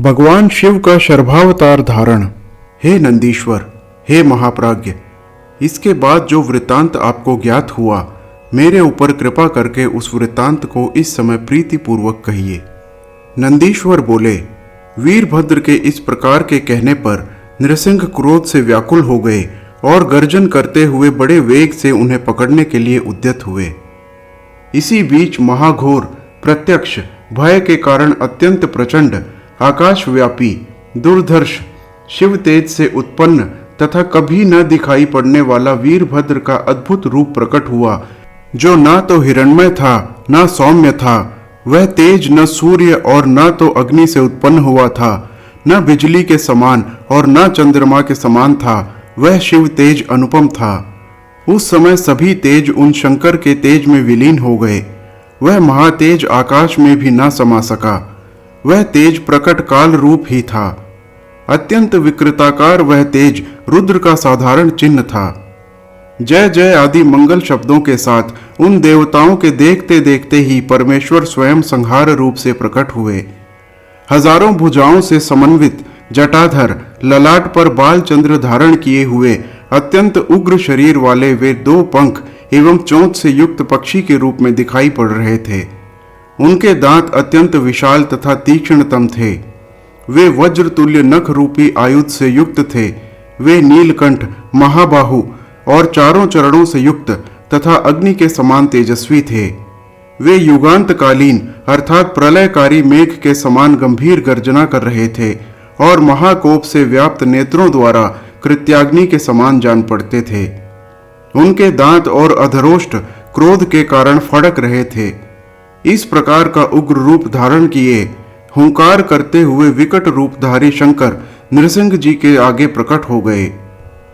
भगवान शिव का शर्भावतार धारण। हे नंदीश्वर, हे महाप्राज्ञ, इसके बाद जो वृत्तांत आपको ज्ञात हुआ, मेरे ऊपर कृपा करके उस वृत्तांत को इस समय प्रीतिपूर्वक कहिए। नंदीश्वर बोले, वीरभद्र के इस प्रकार के कहने पर नृसिंह क्रोध से व्याकुल हो गए और गर्जन करते हुए बड़े वेग से उन्हें पकड़ने के लिए उद्यत हुए। इसी बीच महाघोर प्रत्यक्ष भय के कारण अत्यंत प्रचंड आकाशव्यापी दुर्धर्ष शिव तेज से उत्पन्न तथा कभी न दिखाई पड़ने वाला वीरभद्र का अद्भुत रूप प्रकट हुआ, जो न तो हिरण्मय था न सौम्य था। वह तेज न सूर्य और न तो अग्नि से उत्पन्न हुआ था, न बिजली के समान और न चंद्रमा के समान था। वह शिव तेज अनुपम था। उस समय सभी तेज उन शंकर के तेज में विलीन हो गए। वह महातेज आकाश में भी न समा सका। वह तेज प्रकट काल रूप ही था। अत्यंत विकृताकार वह तेज रुद्र का साधारण चिन्ह था। जय जय आदि मंगल शब्दों के साथ उन देवताओं के देखते देखते ही परमेश्वर स्वयं संहार रूप से प्रकट हुए। हजारों भुजाओं से समन्वित जटाधर, ललाट पर बाल चंद्र धारण किए हुए अत्यंत उग्र शरीर वाले वे 2 पंख एवं चोंच से युक्त पक्षी के रूप में दिखाई पड़ रहे थे। उनके दांत अत्यंत विशाल तथा तीक्ष्णतम थे। वे वज्र तुल्य नख रूपी आयुध से युक्त थे। वे नीलकंठ, महाबाहु और चारों चरणों से युक्त तथा अग्नि के समान तेजस्वी थे। वे युगांतकालीन अर्थात प्रलयकारी मेघ के समान गंभीर गर्जना कर रहे थे और महाकोप से व्याप्त नेत्रों द्वारा कृत्याग्नि के समान जान पड़ते थे। उनके दांत और अधरोष्ट क्रोध के कारण फड़क रहे थे। इस प्रकार का उग्र रूप धारण किए हुंकार करते हुए विकट रूपधारी शंकर नृसिंह जी के आगे प्रकट हो गए।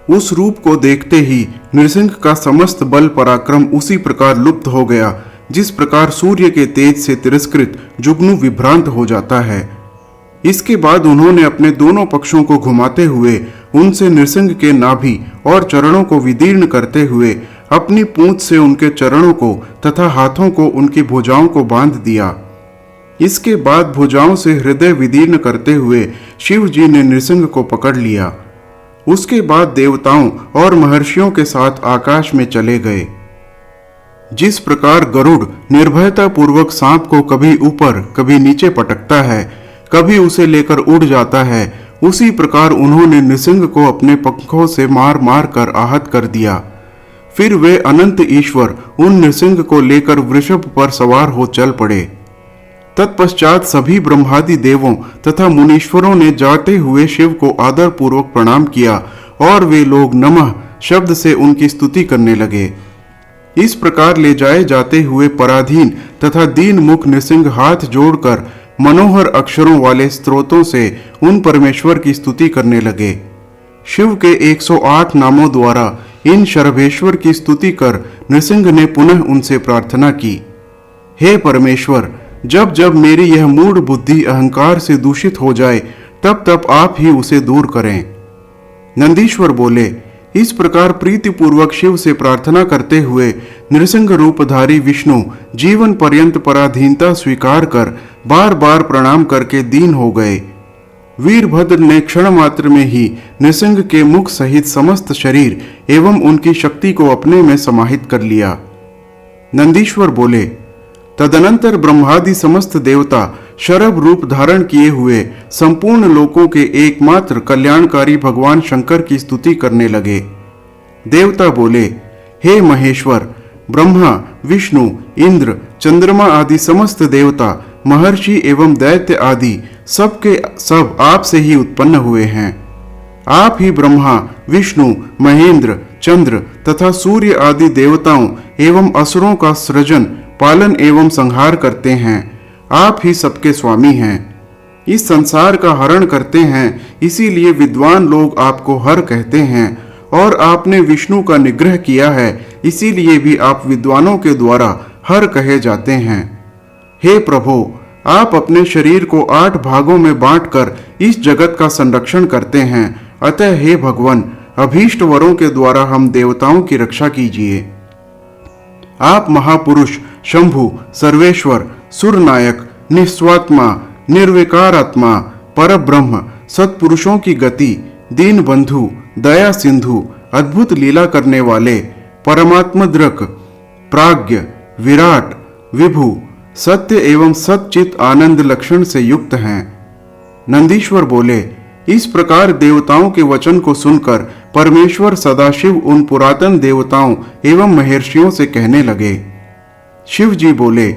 उस रूप को देखते ही नृसिंह का समस्त बल पराक्रम उसी प्रकार लुप्त हो गया, जिस प्रकार सूर्य के तेज से तिरस्कृत जुगनू विभ्रांत हो जाता है। इसके बाद उन्होंने अपने दोनों पक्षों को घुमाते हुए उनसे नृसिंह के नाभि और चरणों को विदीर्ण करते हुए अपनी पूंछ से उनके चरणों को तथा हाथों को उनकी भुजाओं को बांध दिया। इसके बाद भुजाओं से हृदय विदीर्ण करते हुए शिव जी ने नृसिंह को पकड़ लिया। उसके बाद देवताओं और महर्षियों के साथ आकाश में चले गए। जिस प्रकार गरुड़ निर्भयता पूर्वक सांप को कभी ऊपर कभी नीचे पटकता है, कभी उसे लेकर उड़ जाता है, उसी प्रकार उन्होंने नृसिंह को अपने पंखों से मार मार कर आहत कर दिया। फिर वे अनंत ईश्वर उन नृसिंह को लेकर वृषभ पर सवार हो चल पड़े। तत्पश्चात सभी ब्रह्मादि देवों तथा मुनीश्वरों ने जाते हुए शिव को आदर पूर्वक प्रणाम किया और वे लोग नमः शब्द से उनकी स्तुति करने लगे। इस प्रकार ले जाए जाते हुए पराधीन तथा दीन मुख नृसिंह हाथ जोड़कर मनोहर अक्षरों वाले स्तोत्रों से उन परमेश्वर की स्तुति करने लगे। शिव के 108 नामों द्वारा इन शर्भेश्वर की स्तुति कर नृसिंह ने पुनः उनसे प्रार्थना की, हे परमेश्वर, जब जब मेरी यह मूढ़ बुद्धि अहंकार से दूषित हो जाए, तब तब आप ही उसे दूर करें। नंदीश्वर बोले, इस प्रकार प्रीतिपूर्वक शिव से प्रार्थना करते हुए नृसिंह रूपधारी विष्णु जीवन पर्यंत पराधीनता स्वीकार कर बार बार प्रणाम करके दीन हो गए। वीरभद्र ने क्षण मात्र में ही नृसिंह के मुख सहित समस्त शरीर एवं उनकी शक्ति को अपने में समाहित कर लिया। नंदीश्वर बोले, तदनंतर ब्रह्मादि समस्त देवता शरभ रूप धारण किए हुए संपूर्ण लोकों के एकमात्र कल्याणकारी भगवान शंकर की स्तुति करने लगे। देवता बोले, हे महेश्वर, ब्रह्मा, विष्णु, इंद्र, चंद्रमा आदि समस्त देवता, महर्षि एवं दैत्य आदि सबके सब आपसे ही उत्पन्न हुए हैं। आप ही ब्रह्मा, विष्णु, महेंद्र, चंद्र तथा सूर्य आदि देवताओं एवं असुरों का सृजन, पालन एवं संहार करते हैं। आप ही सबके स्वामी हैं। इस संसार का हरण करते हैं, इसीलिए विद्वान लोग आपको हर कहते हैं, और आपने विष्णु का निग्रह किया है, इसीलिए भी आप विद्वानों के द्वारा हर कहे जाते हैं। हे प्रभु, आप अपने शरीर को 8 भागों में बांटकर इस जगत का संरक्षण करते हैं। अतः हे भगवान, अभीष्ट वरों के द्वारा हम देवताओं की रक्षा कीजिए। आप महापुरुष, शंभु, सर्वेश्वर, सुरनायक, निस्वात्मा, निर्विकार आत्मा, परब्रह्म, सत्पुरुषों की गति, दीन बंधु, दया सिंधु, अद्भुत लीला करने वाले, परमात्मद्रक, प्राज्ञ, विराट, विभु, सत्य एवं सच्चित आनंद लक्षण से युक्त हैं। नंदीश्वर बोले, इस प्रकार देवताओं के वचन को सुनकर परमेश्वर सदाशिव उन पुरातन देवताओं एवं महर्षियों से कहने लगे। शिव जी बोले,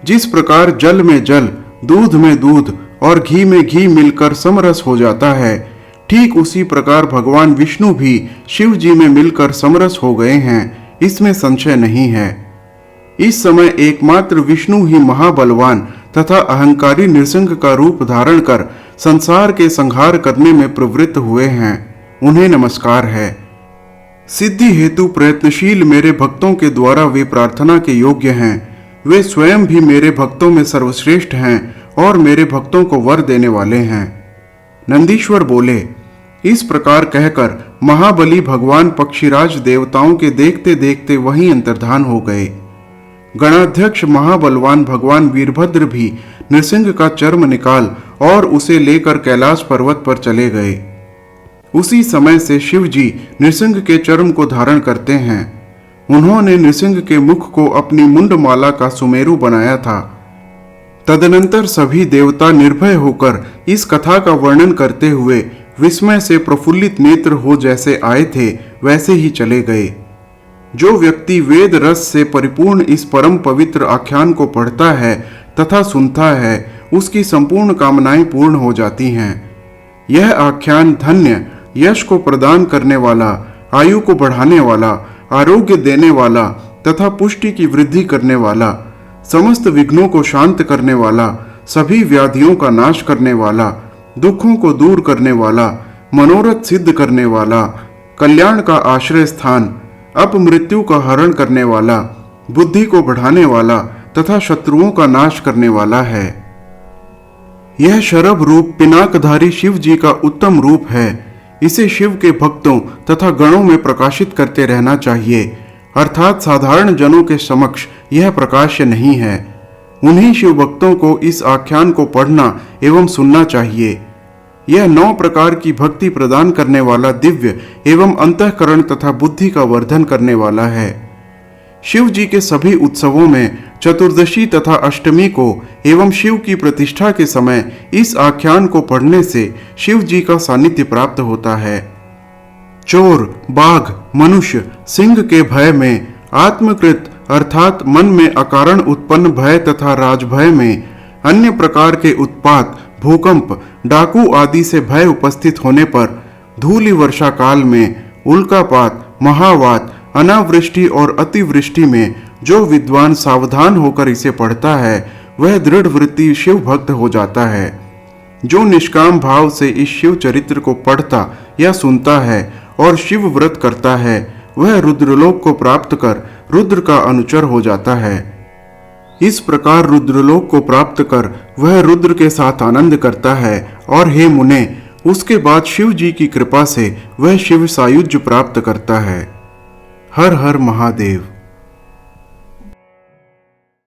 जिस प्रकार जल में जल, दूध में दूध और घी में घी मिलकर समरस हो जाता है, ठीक उसी प्रकार भगवान विष्णु भी शिव जी में मिलकर समरस हो गए हैं, इसमें संशय नहीं है। इस समय एकमात्र विष्णु ही महाबलवान तथा अहंकारी नृसिंह का रूप धारण कर संसार के संहार करने में प्रवृत्त हुए हैं। उन्हें नमस्कार है। सिद्धि हेतु प्रयत्नशील मेरे भक्तों के द्वारा वे प्रार्थना के योग्य हैं। वे स्वयं भी मेरे भक्तों में सर्वश्रेष्ठ हैं और मेरे भक्तों को वर देने वाले हैं। नंदीश्वर बोले, इस प्रकार कहकर महाबली भगवान पक्षीराज देवताओं के देखते देखते वहीं अंतर्धान हो गए। गणाध्यक्ष महाबलवान भगवान वीरभद्र भी नृसिंह का चर्म निकाल और उसे लेकर कैलाश पर्वत पर चले गए। उसी समय से शिव जी नृसिंह के चर्म को धारण करते हैं। उन्होंने नृसिंह के मुख को अपनी मुंडमाला का सुमेरु बनाया था। तदनंतर सभी देवता निर्भय होकर इस कथा का वर्णन करते हुए विस्मय से प्रफुल्लित नेत्र हो जैसे आए थे वैसे ही चले गए। जो व्यक्ति वेद रस से परिपूर्ण इस परम पवित्र आख्यान को पढ़ता है तथा सुनता है, उसकी संपूर्ण कामनाएं पूर्ण हो जाती हैं। यह आख्यान धन्य, यश को प्रदान करने वाला, आयु को बढ़ाने वाला, आरोग्य देने वाला तथा पुष्टि की वृद्धि करने वाला, समस्त विघ्नों को शांत करने वाला, सभी व्याधियों का नाश करने वाला, दुखों को दूर करने वाला, मनोरथ सिद्ध करने वाला, कल्याण का आश्रय स्थान, अपमृत्यु का हरण करने वाला, बुद्धि को बढ़ाने वाला तथा शत्रुओं का नाश करने वाला है। यह शरभ रूप पिनाकधारी शिव जी का उत्तम रूप है। इसे शिव के भक्तों तथा गणों में प्रकाशित करते रहना चाहिए, अर्थात साधारण जनों के समक्ष यह प्रकाश्य नहीं है। उन्हीं शिव भक्तों को इस आख्यान को पढ़ना एवं सुनना चाहिए। यह 9 प्रकार की भक्ति प्रदान करने वाला दिव्य एवं अंतःकरण तथा बुद्धि का वर्धन करने वाला है। शिव जी के सभी उत्सवों में चतुर्दशी तथा अष्टमी को एवं शिव की प्रतिष्ठा के समय इस आख्यान को पढ़ने से शिव जी का सानिध्य प्राप्त होता है। चोर, बाघ, मनुष्य, सिंह के भय में, आत्मकृत अर्थात मन में अकारण उत्पन्न भय तथा राजभय में, अन्य प्रकार के उत्पात, भूकंप, डाकू आदि से भय उपस्थित होने पर, धूलि वर्षा काल में, उल्कापात, महावात, अनावृष्टि और अतिवृष्टि में जो विद्वान सावधान होकर इसे पढ़ता है वह दृढ़ वृत्ति शिव भक्त हो जाता है। जो निष्काम भाव से इस शिव चरित्र को पढ़ता या सुनता है और शिव व्रत करता है वह रुद्रलोक को प्राप्त कर रुद्र का अनुचर हो जाता है। इस प्रकार रुद्रलोक को प्राप्त कर वह रुद्र के साथ आनंद करता है और हे मुने, उसके बाद शिव जी की कृपा से वह शिव सायुज्य प्राप्त करता है। हर हर महादेव।